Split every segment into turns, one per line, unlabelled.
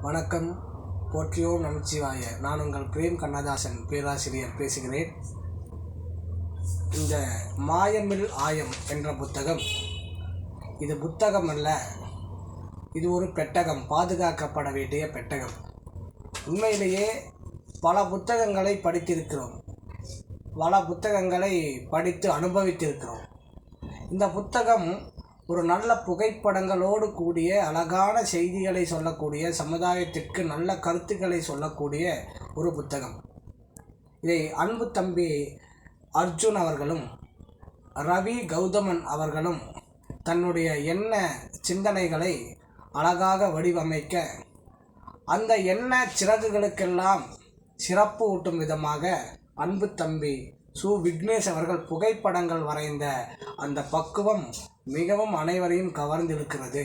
வணக்கம். போற்றியோம் நமச்சிவாய. நான் உங்கள் பிரேம் கண்ணதாசன் பேராசிரியர் பேசுகிறேன். இந்த மாயமில் ஆயம் என்ற புத்தகம், இது புத்தகம் அல்ல, இது ஒரு பெட்டகம், பாதுகாக்கப்பட வேண்டிய பெட்டகம். உண்மையிலேயே பல புத்தகங்களை படித்திருக்கிறோம், பல புத்தகங்களை படித்து அனுபவித்திருக்கிறோம். இந்த புத்தகம் ஒரு நல்ல புகைப்படங்களோடு கூடிய அழகான செய்திகளை சொல்லக்கூடிய, சமுதாயத்திற்கு நல்ல கருத்துக்களை சொல்லக்கூடிய ஒரு புத்தகம். இதை அன்பு தம்பி அர்ஜுன் அவர்களும் ரவி கௌதமன் அவர்களும் தன்னுடைய எண்ண சிந்தனைகளை அழகாக வடிவமைக்க, அந்த எண்ண சிறகுகளுக்கெல்லாம் சிறப்பு ஊட்டும் விதமாக அன்பு தம்பி சு விக்னேஷ் அவர்கள் புகைப்படங்கள் வரைந்த அந்த பக்குவம் மிகவும் அனைவரையும் கவர்ந்திருக்கிறது.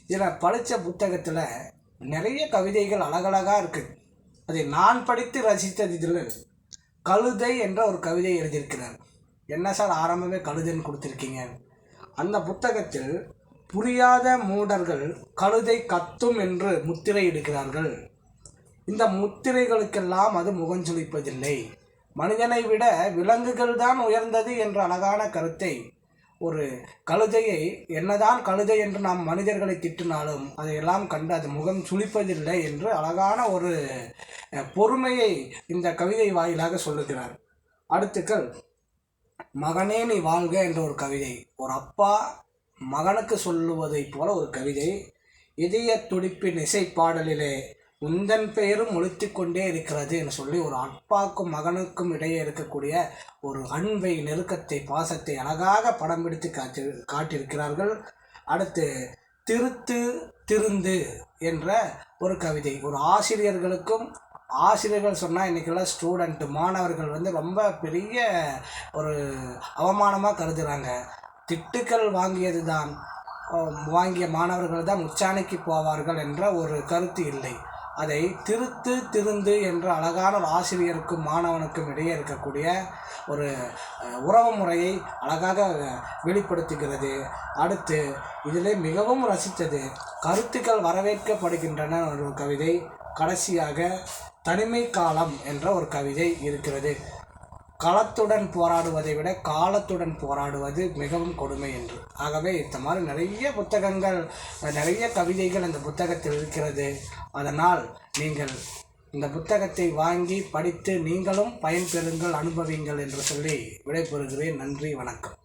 இதில் படித்த புத்தகத்தில் நிறைய கவிதைகள் அழகழகாக இருக்குது. அதை நான் படித்து ரசித்ததில் கழுதை என்ற ஒரு கவிதை எழுதியிருக்கிறார். என்ன சார் ஆரம்பமே கழுதைன்னு கொடுத்துருக்கீங்க? அந்த புத்தகத்தில் புரியாத மூடர்கள் கழுதை கத்தும் என்று முத்திரை எடுக்கிறார்கள். இந்த முத்திரைகளுக்கெல்லாம் அது முகஞ்சொலிப்பதில்லை. மனிதனை விட விலங்குகள் தான் உயர்ந்தது என்ற அழகான கருத்தை, ஒரு கழுதையை என்னதான் கழுதை என்று நாம் மனிதர்களை திட்டினாலும் அதையெல்லாம் கண்டு அது முகம் சுளிப்பதில்லை என்று அழகான ஒரு பொறுமையை இந்த கவிதை வாயிலாக சொல்லுகிறார். அடுத்துக்கள், மகனே நீ வாழ்க என்ற ஒரு கவிதை, ஒரு அப்பா மகனுக்கு சொல்லுவதைப் போல ஒரு கவிதை. இதய துடிப்பின் இசைப்பாடலிலே உந்தன் பெயரும் ஒழித்து கொண்டே இருக்கிறது என்று சொல்லி ஒரு அப்பாவுக்கும் மகனுக்கும் இடையே இருக்கக்கூடிய ஒரு அன்பை, நெருக்கத்தை, பாசத்தை அழகாக படம் பிடித்து காட்டியிருக்கிறார்கள். அடுத்து, திருத்து திருந்து என்ற ஒரு கவிதை. ஒரு ஆசிரியர்களுக்கும், ஆசிரியர்கள் சொன்னால் இன்றைக்கெல்லாம் ஸ்டூடெண்ட்டு மாணவர்கள் ரொம்ப பெரிய ஒரு அவமானமாக கருதுகிறாங்க. திட்டுக்கள் வாங்கிய மாணவர்கள் தான் உச்சாணிக்கு போவார்கள் என்ற ஒரு கருத்து இல்லை. அதை திருத்து திருந்து என்ற அழகான ஒரு ஆசிரியருக்கும் மாணவனுக்கும் இடையே இருக்கக்கூடிய ஒரு உறவு முறையை அழகாக வெளிப்படுத்துகிறது. அடுத்து, இதிலே மிகவும் ரசித்தது கருத்துக்கள் வரவேற்கப்படுகின்றன ஒரு கவிதை. கடைசியாக, தனிமை காலம் என்ற ஒரு கவிதை இருக்கிறது. களத்துடன் போராடுவதை விட காலத்துடன் போராடுவது மிகவும் கொடுமை என்று. ஆகவே இந்த மாதிரி நிறைய புத்தகங்கள், நிறைய கவிதைகள் இந்த புத்தகத்தில் இருக்கிறது. அதனால் நீங்கள் இந்த புத்தகத்தை வாங்கி படித்து நீங்களும் பயன்பெறுங்கள், அனுபவிங்கள் என்று சொல்லி விடைபெறுகிறேன். நன்றி, வணக்கம்.